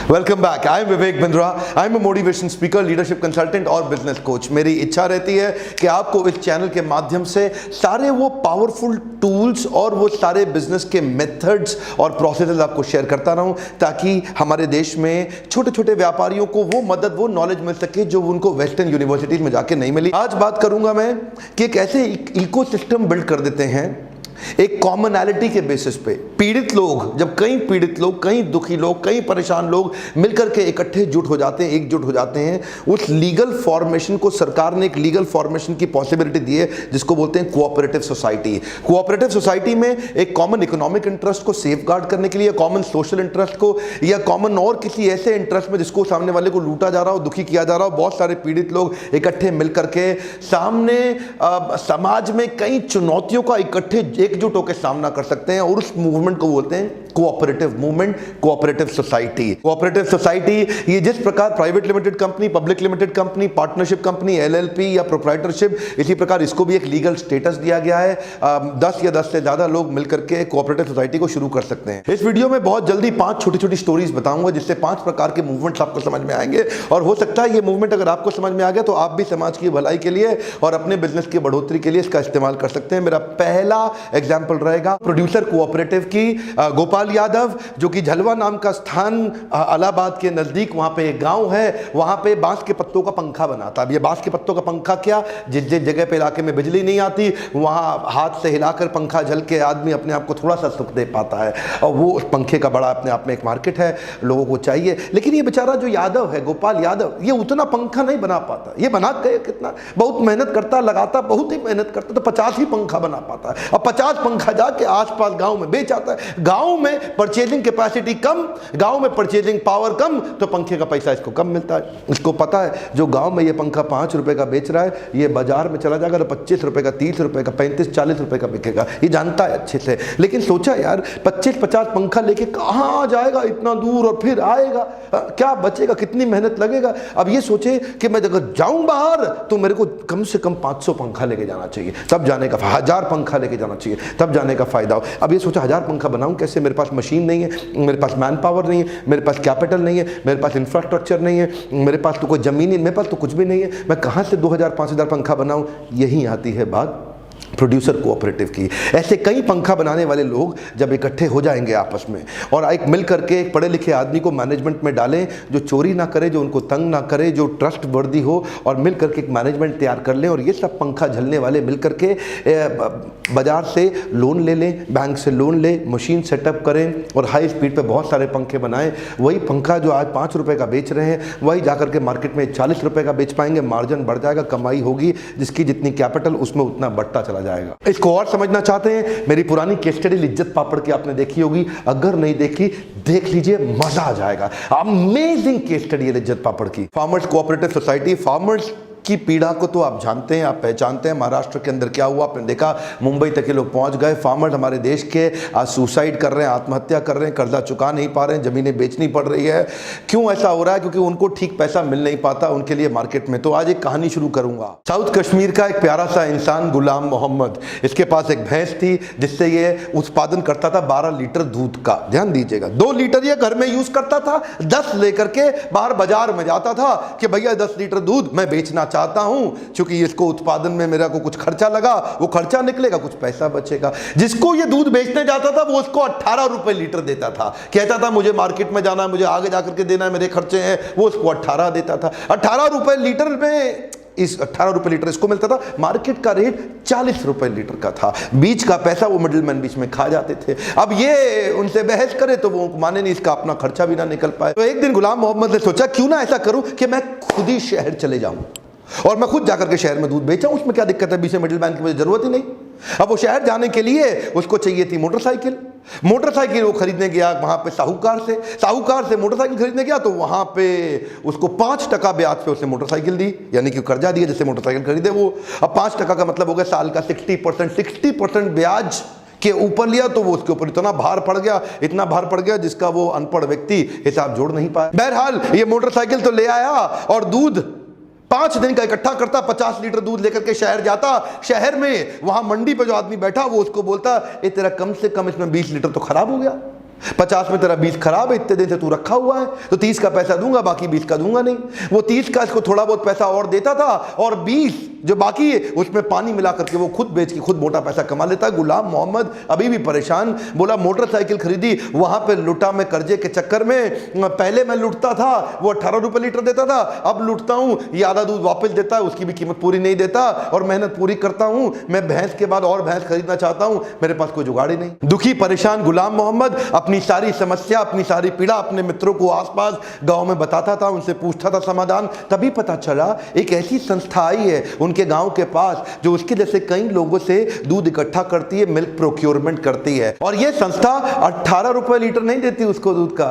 Welcome back. I am Vivek Bindra. I am a motivation speaker, leadership consultant और business coach. मेरी इच्छा रहती है कि आपको इस चैनल के माध्यम से सारे वो पावरफुल टूल्स और वो सारे बिजनेस के मेथड्स और प्रोसेसेस आपको शेयर करता रहूं, ताकि हमारे देश में छोटे छोटे व्यापारियों को वो मदद, वो नॉलेज मिल सके जो उनको वेस्टर्न यूनिवर्सिटीज में जाके नहीं मिली। आज बात करूंगा मैं कि एक ऐसे इकोसिस्टम बिल्ड कर देते हैं एक कॉमनैलिटी के बेसिस पे। पीड़ित लोग, जब कई पीड़ित लोग, कई दुखी लोग, कई परेशान लोग मिलकर के इकट्ठे जुट हो जाते हैं, एकजुट हो जाते हैं, उस लीगल फॉर्मेशन को सरकार ने एक लीगल फॉर्मेशन की पॉसिबिलिटी दी है जिसको बोलते हैं कोऑपरेटिव सोसाइटी। कोऑपरेटिव सोसाइटी में एक कॉमन इकोनॉमिक इंटरेस्ट को सेफगार्ड करने के लिए, कॉमन सोशल इंटरेस्ट को, या कॉमन और किसी ऐसे इंटरेस्ट में जिसको सामने वाले को लूटा जा रहा हो, दुखी किया जा रहा हो, बहुत सारे पीड़ित लोग इकट्ठे मिलकर के सामने समाज में कई चुनौतियों का इकट्ठे एकजुट होकर सामना कर सकते हैं, और उस मूवमेंट को बोलते हैं cooperative movement, cooperative society. Cooperative society ये जिस प्रकार private limited company, public limited company, partnership company, LLP या प्रोप्राइटरशिप, इसी प्रकार इसको भी एक लीगल स्टेटस दिया गया है। 10 या 10 से ज्यादा लोग मिलकर के कोऑपरेटिव सोसाइटी को शुरू कर सकते हैं। इस वीडियो में बहुत जल्दी 5 छोटी छोटी स्टोरीज बताऊंगा जिससे 5 प्रकार के मूवमेंट्स आपको समझ में आएंगे, और हो सकता है ये मूवमेंट अगर आपको समझ में आ गया तो आप भी समाज की भलाई के लिए और अपने बिजनेस की बढ़ोतरी के लिए इसका इस्तेमाल कर सकते हैं। मेरा पहला एग्जाम्पल रहेगा प्रोड्यूसर कोऑपरेटिव की। गोपाल यादव, जो कि झलवा नाम का स्थान इलाहाबाद के नजदीक, वहां पे एक गांव है, वहां पे बांस के पत्तों का पंखा बनाता। अब ये बांस के पत्तों का पंखा क्या, जिस जिस जगह पे इलाके में बिजली नहीं आती वहां हाथ से हिलाकर पंखा झल के आदमी अपने आप को थोड़ा सा सुख दे पाता है, और वो उस पंखे का बड़ा अपने आप में एक मार्केट है, लोगों को चाहिए। लेकिन ये बेचारा जो यादव है, गोपाल यादव, ये उतना पंखा नहीं बना पाता। ये बना के कितना बहुत मेहनत करता, लगाता, बहुत ही मेहनत करता, तो 50 ही पंखा बना पाता है। अब 50 पंखा जाके आसपास गांव में बेच आता है। गांव में परचेजिंग कैपेसिटी कम, गांव में परचेजिंग पावर कम, तो पंखे का पैसा इसको कम मिलता है। इसको पता है जो गांव में ये पंखा 5 रुपए का बेच रहा है, ये बाजार में चला जाएगा तो 25 रुपए का, 30 रुपए का, 35-40 रुपए का बिकेगा। ये जानता है अच्छे से। लेकिन सोचा यार 25-50 पंखा लेके कहां जाएगा इतना दूर, और फिर आएगा क्या बचेगा, कितनी मेहनत लगेगा। अब ये सोचे कि मैं अगर जाऊं बाहर तो मेरे को कम से कम 500 पंखा लेके जाना चाहिए, तब जाने का 1000 पंखा लेके जाना चाहिए, तब जाने का फायदा हो। अब ये सोचा 1000 पंखा बनाऊं कैसे, मेरे पास मशीन नहीं है, मेरे पास मैन पावर नहीं है, मेरे पास कैपिटल नहीं है, मेरे पास इंफ्रास्ट्रक्चर नहीं है, मेरे पास तो कोई जमीन नहीं, मेरे पास तो कुछ भी नहीं है, मैं कहां से 2000-5000 पंखा बनाऊं। यही आती है बात प्रोड्यूसर कोऑपरेटिव की। ऐसे कई पंखा बनाने वाले लोग जब इकट्ठे हो जाएंगे आपस में, और एक मिल करके एक पढ़े लिखे आदमी को मैनेजमेंट में डालें जो चोरी ना करे, जो उनको तंग ना करे, जो ट्रस्ट वर्दी हो, और मिल करके एक मैनेजमेंट तैयार कर लें, और ये सब पंखा झलने वाले मिल करके बाजार से लोन ले लें, बैंक से लोन ले, मशीन सेटअप करें और हाई स्पीड पे बहुत सारे पंखे बनाएं। वही पंखा जो आज 5 रुपए का बेच रहे हैं, वही जाकर के मार्केट में 40 रुपए का बेच पाएंगे। मार्जिन बढ़ जाएगा, कमाई होगी, जिसकी जितनी कैपिटल उसमें उतना बढ़ता चला जाएगा। इसको और समझना चाहते हैं, मेरी पुरानी केस स्टडी लिज्जत पापड़ की आपने देखी होगी, अगर नहीं देखी देख लीजिए, मजा आ जाएगा। अमेजिंग केस स्टडी है लिज्जत पापड़ की। Farmers cooperative society. फार्मर्स की पीड़ा को तो आप जानते हैं, आप पहचानते हैं। महाराष्ट्र के अंदर क्या हुआ आपने देखा, मुंबई तक के लोग पहुंच गए। फार्मर्स हमारे देश के आज सुसाइड कर रहे हैं, आत्महत्या कर रहे हैं, कर्जा चुका नहीं पा रहे हैं, जमीनें बेचनी पड़ रही है। क्यों ऐसा हो रहा है? क्योंकि उनको ठीक पैसा मिल नहीं पाता उनके लिए मार्केट में। तो आज एक कहानी शुरू करूंगा। साउथ कश्मीर का एक प्यारा सा इंसान गुलाम मोहम्मद, इसके पास एक भैंस थी जिससे ये उत्पादन करता था 12 लीटर दूध का। ध्यान दीजिएगा, 2 लीटर ये घर में यूज करता था, 10 लेकर के बाहर बाजार में जाता था कि भैया 10 लीटर दूध मैं बेचना चाहता हूं, क्योंकि इसको उत्पादन में मेरा को कुछ खर्चा लगा, वो खर्चा निकलेगा, कुछ पैसा बचेगा। जिसको ये दूध बेचने जाता था वो उसको 18 रुपए लीटर देता था। कहता था मुझे मार्केट में जाना है, मुझे आगे जाकर के देना है, मेरे खर्चे हैं, वो उसको 18 देता था। 18 रुपए लीटर में, इस 18 रुपए लीटर इसको मिलता था, मार्केट का रेट 40 रुपए लीटर का था। बीच का पैसा वो मिडिलमैन बीच में खा जाते थे। अब ये उनसे बहस करे तो वो माने नहीं, इसका अपना खर्चा भी ना निकल पाए। तो एक दिन गुलाम मोहम्मद ने सोचा क्यों ना ऐसा करूं कि मैं खुद ही शहर चले जाऊं और मैं खुद जाकर के शहर में दूध बेचा, उसमें क्या दिक्कत है, बीच में मिडिल मैन की मुझे जरूरत ही नहीं। अब वो शहर जाने के लिए उसको चाहिए थी मोटरसाइकिल। मोटरसाइकिल वो खरीदने गया वहां पे साहूकार से मोटरसाइकिल खरीदने गया, तो वहां पे उसको 5% ब्याज पे उसने मोटरसाइकिल दी, यानी कि कर्जा दिया जिससे मोटरसाइकिल खरीदे वो। अब 5% का मतलब हो गया साल का 60% ब्याज के ऊपर लिया, तो वो उसके ऊपर इतना भार पड़ गया जिसका वो अनपढ़ व्यक्ति हिसाब जोड़ नहीं पाया। बहरहाल ये मोटरसाइकिल तो ले आया और दूध 5 दिन का इकट्ठा करता, 50 लीटर दूध लेकर के शहर जाता। शहर में वहां मंडी पे जो आदमी बैठा वो उसको बोलता, ए तेरा कम से कम इसमें 20 लीटर तो खराब हो गया। 50 में तेरा 20 खराब है, इतने दिन से तू रखा हुआ है, तो 30 का पैसा दूंगा, बाकी 20 का दूंगा नहीं। वो 30 का इसको थोड़ा बहुत पैसा और देता था, और 20 जो बाकी है उसमें पानी मिला करके वो खुद बेच के खुद मोटा पैसा कमा लेता। गुलाम मोहम्मद अभी भी परेशान, बोला मोटरसाइकिल खरीदी, वहां पे लुटा मैं कर्जे के चक्कर में। पहले मैं लुटता था, वो 18 रुपए लीटर देता था, अब लुटता हूं, ये आधा दूध वापस देता है, उसकी भी कीमत पूरी नहीं देता, और मेहनत पूरी करता हूं। मैं भैंस के बाद और भैंस खरीदना चाहता हूं, मेरे पास कोई जुगाड़ ही नहीं। दुखी परेशान गुलाम मोहम्मद अपनी सारी समस्या, अपनी सारी पीड़ा अपने मित्रों को आसपास गांव में बताता था, उनसे पूछता था समाधान। तभी पता चला एक ऐसी संस्था आई है उनके गांव के पास जो उसके जैसे कई लोगों से दूध इकट्ठा करती है, मिल्क प्रोक्योरमेंट करती है। और यह संस्था 18 रुपए लीटर नहीं देती उसको दूध का,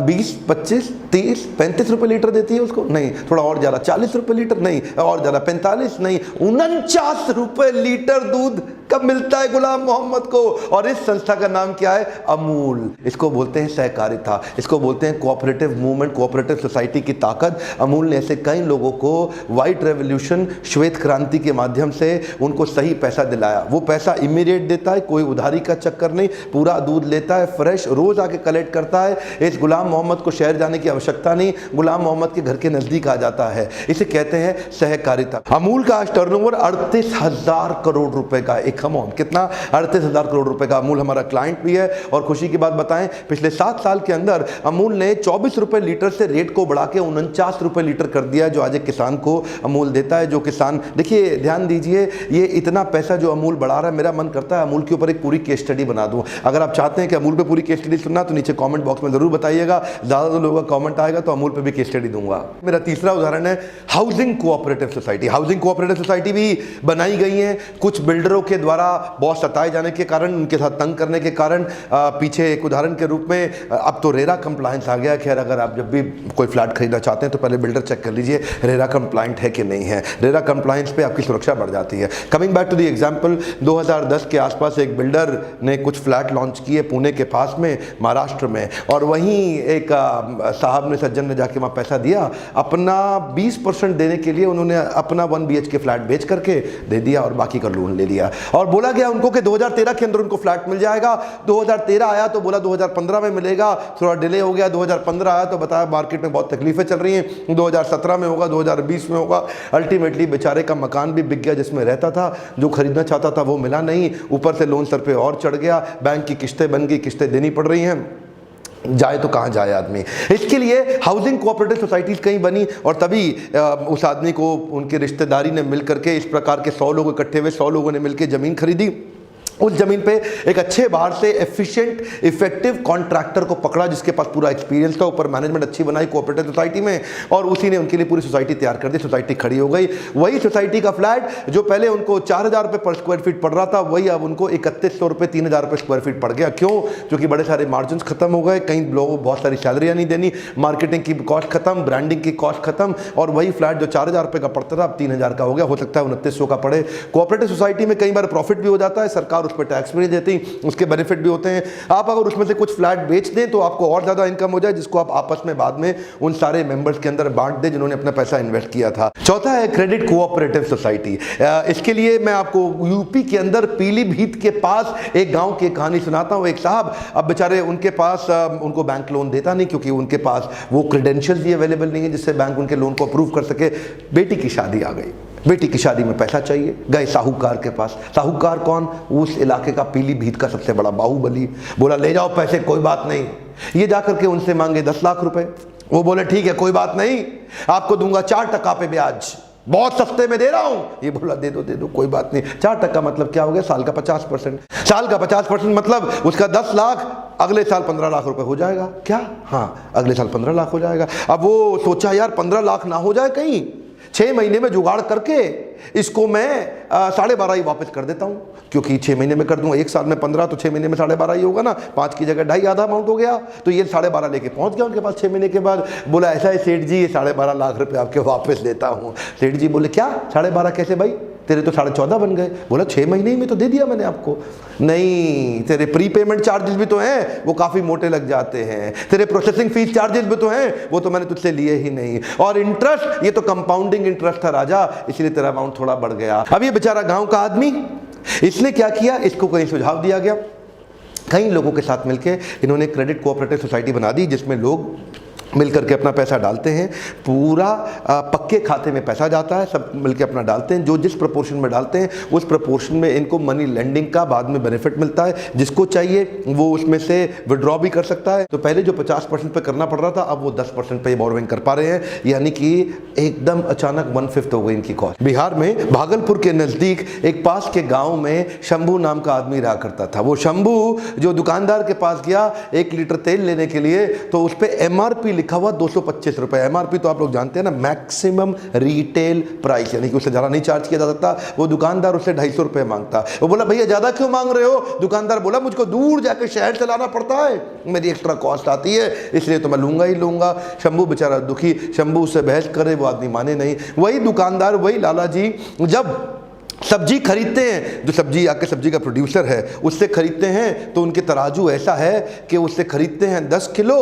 20, 25, 30, 35 रुपए लीटर देती है उसको, नहीं थोड़ा और ज्यादा, 40 रुपए लीटर नहीं, और ज्यादा 45 नहीं, 49 रुपए लीटर दूध कब मिलता है गुलाम मोहम्मद को। और इस संस्था का नाम क्या है? अमूल। इसको बोलते हैं सहकारिता, इसको बोलते हैं कोऑपरेटिव मूवमेंट, कोऑपरेटिव सोसाइटी की ताकत। अमूल ने ऐसे कई लोगों को व्हाइट रेवोल्यूशन, श्वेत क्रांति के माध्यम से उनको सही पैसा दिलाया। वो पैसा इमीडिएट देता है, कोई उधारी का चक्कर नहीं, पूरा दूध लेता है फ्रेश, रोज आके कलेक्ट करता है। इस गुलाम मोहम्मद को शहर जाने की आवश्यकता नहीं, गुलाम मोहम्मद के घर के नजदीक आ जाता है। इसे कहते हैं सहकारिता। अमूल का आज टर्नओवर 38,000 करोड़ रुपए का, कम ऑन कितना, 38,000 करोड़ रुपए का। अमूल हमारा क्लाइंट भी है। और खुशी की बात बताएं, पिछले 7 साल के अंदर अमूल ने 24 रुपए लीटर से रेट को बढ़ा के 49 रुपए लीटर कर दिया, जो आज एक किसान को अमूल देता है। जो किसान, देखिए ध्यान दीजिए, ये इतना पैसा जो अमूल बढ़ा रहा है, मेरा मन करता है अमूल के ऊपर एक पूरी केस स्टडी बना दूं। अगर आप चाहते हैं कि अमूल पे पूरी केस स्टडी सुनना, तो नीचे कमेंट बॉक्स में जरूर बताइएगा। ज्यादा लोगों का कमेंट आएगा तो अमूल पे भी केस स्टडी दूंगा। मेरा तीसरा उदाहरण है housing cooperative society. Housing cooperative society भी बनाई गई है कुछ बिल्डरों के द्वारा, बहुत सताए जाने के कारण, उनके साथ तंग करने के कारण। पीछे एक उदाहरण के रूप में अब तो रेरा कंप्लायंस आ गया। खैर, अगर आप जब भी कोई फ्लैट खरीदना चाहते हैं तो पहले बिल्डर चेक कर लीजिए रेरा कंप्लायंट है कि नहीं है। रेरा कंप्लायंस पे आपकी सुरक्षा बढ़ जाती है। Coming back to the example, 2010 के आसपास एक बिल्डर ने कुछ फ्लैट लॉन्च किए पुणे के पास में, महाराष्ट्र में, और वहीं एक साहब ने, सज्जन ने जाके वहाँ पैसा दिया। अपना 20% देने के लिए उन्होंने अपना 1 BHK फ्लैट बेच करके दे दिया और बाकी का लोन ले लिया। और बोला गया उनको कि 2013 के अंदर उनको फ्लैट मिल जाएगा। 2013 आया तो बोला 2015 में मिलेगा, थोड़ा डिले हो गया। 2015 आया तो बताया मार्केट में बहुत तकलीफें चल रही हैं, 2017 में होगा, 2020 में होगा। अल्टीमेटली बेचारे का मकान भी बिक गया जिसमें रहता था, जो खरीदना चाहता था वो मिला नहीं, ऊपर से लोन सर पे और चढ़ गया, बैंक की किस्तें बन गई, किस्तें देनी पड़ रही हैं, जाए तो कहाँ जाए आदमी। इसके लिए हाउसिंग कोऑपरेटिव सोसाइटीज कहीं बनी, और तभी उस आदमी को उनके रिश्तेदारी ने मिल करके, इस प्रकार के 100 लोग इकट्ठे हुए, 100 लोगों ने मिलकर ज़मीन खरीदी। उस जमीन पे एक अच्छे बाहर से एफिशिएंट इफेक्टिव कॉन्ट्रैक्टर को पकड़ा जिसके पास पूरा एक्सपीरियंस था, ऊपर मैनेजमेंट अच्छी बनाई कोऑपरेटिव सोसाइटी में, और उसी ने उनके लिए पूरी सोसाइटी तैयार कर दी। सोसाइटी खड़ी हो गई। वही सोसाइटी का फ्लैट जो पहले उनको 4,000 रुपये पर स्क्वायर फीट पड़ रहा था, वही अब उनको 3100 रुपये, 3,000 रुपये स्क्वायर फीट पड़ गया। क्यों? क्योंकि बड़े सारे मार्जिन खत्म हो गए, कई लोगों को बहुत सारी सैलरियाँ नहीं देनी, मार्केटिंग की कॉस्ट खत्म, ब्रांडिंग की कॉस्ट खत्म, और वही फ्लैट जो 4,000 रुपये का पड़ता था अब 3,000 का हो गया। हो सकता है 2900 का पड़े। कोऑपरेटिव सोसाइटी में कई बार प्रॉफिट भी हो जाता है, सरकार उस पर टैक्स भी नहीं देती, उसके बेनिफिट भी होते हैं। आप अगर उसमें से कुछ फ्लैट बेच दें तो आपको और ज्यादा इनकम हो जाए, जिसको आप आपस में बाद में उन सारे मेंबर्स के अंदर बांट दें जिन्होंने अपना पैसा इन्वेस्ट किया था। चौथा है क्रेडिट कोऑपरेटिव सोसाइटी। इसके लिए मैं आपको यूपी के अंदर पीलीभीत के पास एक गांव की कहानी सुनाता हूं। एक साहब, अब बेचारे उनके पास, उनको बैंक लोन देता नहीं क्योंकि उनके पास वो क्रेडेंशियल्स भी अवेलेबल नहीं है जिससे बैंक उनके लोन को अप्रूव कर सके। बेटी की शादी आ गई, बेटी की शादी में पैसा चाहिए, गए साहूकार के पास। साहूकार कौन? उस इलाके का पीलीभीत का सबसे बड़ा बाहुबली। बोला ले जाओ पैसे, कोई बात नहीं। ये जाकर के उनसे मांगे 10 लाख रुपए। वो बोले ठीक है कोई बात नहीं, आपको दूंगा 4% पे ब्याज, बहुत सस्ते में दे रहा हूं। ये बोला दे दो कोई बात नहीं। 4% मतलब क्या हो गया? साल का 50%। साल का 50% मतलब उसका 10 लाख, अगले साल 15 लाख रुपए हो जाएगा। क्या? हाँ, अगले साल 15 लाख हो जाएगा। अब वो सोचा यार 15 लाख ना हो जाए कहीं, 6 महीने में जुगाड़ करके इसको मैं 12.5 ही वापस कर देता हूं, क्योंकि 6 महीने में कर दूंगा, 1 साल में 15 तो 6 महीने में 12.5 ही होगा ना, 5 की जगह 2.5 आधा अमाउंट हो गया। तो ये 12.5 लेके पहुंच गया उनके पास 6 महीने के बाद। बोला ऐसा है सेठ जी, ये 12.5 लाख रुपए आपके वापस देता हूं। सेठ जी बोले क्या 12.5 कैसे भाई, तेरे तो 14.5 बन गए। बोला 6 महीने में तो दे दिया मैंने आपको। नहीं, तेरे प्री पेमेंट चार्जेस भी तो हैं, वो काफी मोटे लग जाते हैं, तेरे प्रोसेसिंग फीस चार्जेस भी तो हैं, वो तो मैंने तुझसे लिए ही नहीं, और इंटरेस्ट, ये तो कंपाउंडिंग इंटरेस्ट था राजा, इसलिए तेरा अमाउंट थोड़ा बढ़ गया। अब ये बेचारा गांव का आदमी, इसने क्या किया, इसको कहीं सुझाव दिया गया, कई लोगों के साथ मिलकर इन्होंने क्रेडिट कोऑपरेटिव सोसाइटी बना दी, जिसमें लोग मिलकर के अपना पैसा डालते हैं। पूरा पक्के खाते में पैसा जाता है, सब मिलकर अपना डालते हैं। जो जिस प्रपोर्शन में डालते हैं उस प्रपोर्शन में इनको मनी लेंडिंग का बाद में बेनिफिट मिलता है। जिसको चाहिए वो उसमें से विड्रॉ भी कर सकता है। तो पहले जो 50% पे करना पड़ रहा था, अब वो 10% पे बोरोइंग कर पा रहे हैं, यानी कि एकदम अचानक 1/5 हो गई इनकी कॉस्ट। बिहार में भागलपुर के नज़दीक एक पास के गाँव में शंभू नाम का आदमी रहा करता था। वो शंभू जो दुकानदार के पास गया 1 लीटर तेल लेने के लिए, तो उस पर MRP लिखा हुआ 225 रुपए। MRP तो आप लोग जानते हैं ना, मैक्सिमम रिटेल प्राइस, यानी कि उससे ज़्यादा नहीं चार्ज किया जा सकता। वो दुकानदार उससे 250 रुपए मांगता। वो बोला भैया ज़्यादा क्यों मांग रहे हो? दुकानदार बोला मुझको दूर जाकर शहर से लाना पड़ता है, मेरी एक्स्ट्रा कॉस्ट आती है, इसलिए तो मैं लूंगा ही लूंगा। शंभू बेचारा दुखी, शंभू उससे बहस करे, वो आदमी माने नहीं। वही दुकानदार, वही लाला जी जब सब्जी खरीदते हैं, जो सब्जी आके सब्जी का प्रोड्यूसर है उससे खरीदते हैं, तो उनके तराजू ऐसा है कि उससे खरीदते हैं 10 किलो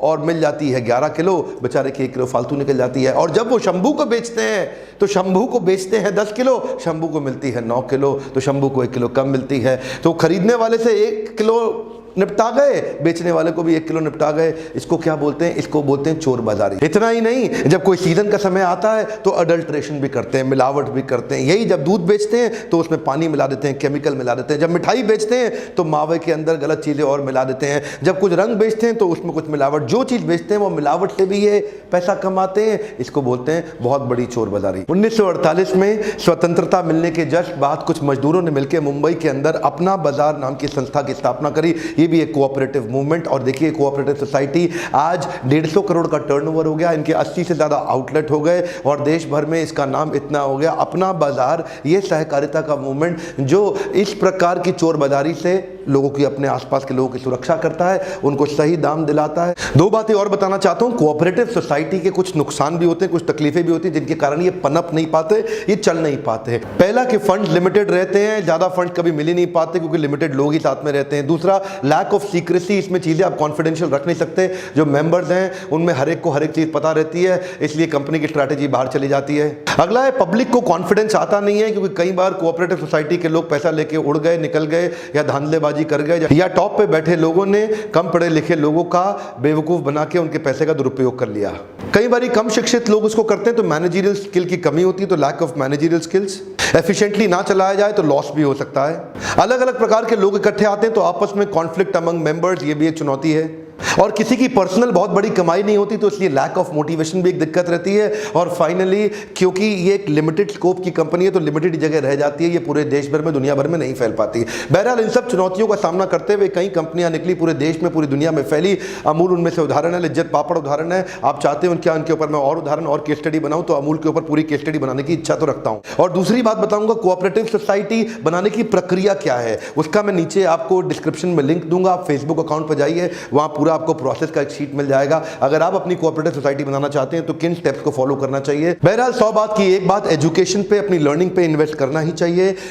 और मिल जाती है 11 किलो, बेचारे की 1 किलो फालतू निकल जाती है। और जब वो शंभू को बेचते हैं तो शंभू को बेचते हैं 10 किलो, शंभू को मिलती है 9 किलो, तो शंभू को 1 किलो कम मिलती है। तो खरीदने वाले से 1 किलो निपटा गए, बेचने वाले को भी 1 किलो निपटा गए। इसको क्या बोलते हैं? इसको बोलते हैं चोर बाजारी। इतना ही नहीं, जब कोई सीजन का समय आता है तो अडल्ट्रेशन भी करते हैं, मिलावट भी करते हैं। यही जब दूध बेचते हैं तो उसमें पानी मिला देते हैं, केमिकल मिला देते हैं। जब मिठाई बेचते हैं तो मावे के अंदर गलत चीज़ें और मिला देते हैं। जब कुछ रंग बेचते हैं तो उसमें कुछ मिलावट। जो चीज़ बेचते हैं वो मिलावट से भी ये पैसा कमाते हैं। इसको बोलते हैं बहुत बड़ी चोर बाजारी। 1948 में स्वतंत्रता मिलने के जस्ट बाद कुछ मजदूरों ने मिलकर मुंबई के अंदर अपना बाजार नाम की संस्था की स्थापना करी। ये भी एक कोऑपरेटिव मूवमेंट। और देखिए कोऑपरेटिव सोसाइटी आज 150 करोड़ का टर्नओवर हो गया, इनके 80 से ज़्यादा आउटलेट हो गए और देश भर में इसका नाम इतना हो गया। अपना बाजार, ये सहकारिता का मूवमेंट जो इस प्रकार की चोर बाजारी से लोगों की, अपने आसपास के लोगों की सुरक्षा करता है, उनको सही दाम दिलाता है। 2 बातें और बताना चाहता हूं। कोऑपरेटिव सोसाइटी के कुछ नुकसान भी होते हैं, कुछ तकलीफें भी होती हैं, जिनके कारण ये पनप नहीं पाते, ये चल नहीं पाते। पहला कि फंड लिमिटेड रहते हैं, ज़्यादा फंड कभी मिल ही नहीं पाते क्योंकि लिमिटेड लोग ही साथ में रहते हैं। दूसरा, लैक ऑफ सीक्रेसी, इसमें चीज़ें आप कॉन्फिडेंशियल रख नहीं सकते। जो मेंबर्स हैं उनमें हर एक को हर एक चीज़ पता रहती है, इसलिए कंपनी की स्ट्रैटेजी बाहर चली जाती है। अगला है पब्लिक को कॉन्फिडेंस आता नहीं है, क्योंकि कई बार कोऑपरेटिव सोसाइटी के लोग पैसा लेके उड़ गए, निकल गए, या धांधलेबाजी कर गए, या टॉप पे बैठे लोगों ने कम पढ़े लिखे लोगों का बेवकूफ बना के उनके पैसे का दुरुपयोग कर लिया। कई बार कम शिक्षित लोग उसको करते हैं तो मैनेजरियल स्किल की कमी होती है, तो lack of managerial skills. Efficiently ना चलाया जाए तो लॉस भी हो सकता है। अलग अलग प्रकार के लोग इकट्ठे आते हैं तो आपस में कॉन्फ्लिक्ट अमंग मेंबर्स, ये भी एक चुनौती है। और किसी की पर्सनल बहुत बड़ी कमाई नहीं होती तो इसलिए लैक ऑफ मोटिवेशन भी एक दिक्कत रहती है। और फाइनली, क्योंकि ये एक लिमिटेड स्कोप की कंपनी है तो लिमिटेड जगह रह जाती है, ये पूरे देश भर में, दुनिया भर में नहीं फैल पाती। बहरहाल इन सब चुनौतियों का सामना करते हुए कई कंपनियां निकली, पूरे देश में, पूरी दुनिया में फैली। अमूल उनमें से उदाहरण है, लिज्जत पापड़ उदाहरण है। आप चाहते हैं क्या उनके ऊपर मैं और उदाहरण और केस स्टडी बनाऊं, तो अमूल के ऊपर पूरी केस स्टडी बनाने की इच्छा तो रखता हूं। और दूसरी बात बताऊंगा, कोऑपरेटिव सोसाइटी बनाने की प्रक्रिया क्या है, उसका मैं नीचे आपको डिस्क्रिप्शन में लिंक दूंगा। आप फेसबुक अकाउंट पर जाइए, वहां पूरा आपको प्रोसेस का शीट मिल जाएगा। अगर आप अपनी कोऑपरेटिव सोसाइटी बनाना चाहते हैं तो किन स्टेप्स को फॉलो करना चाहिए। बहरहाल 100 बात की एक बात, एजुकेशन पे, अपनी लर्निंग पे इन्वेस्ट करना ही चाहिए।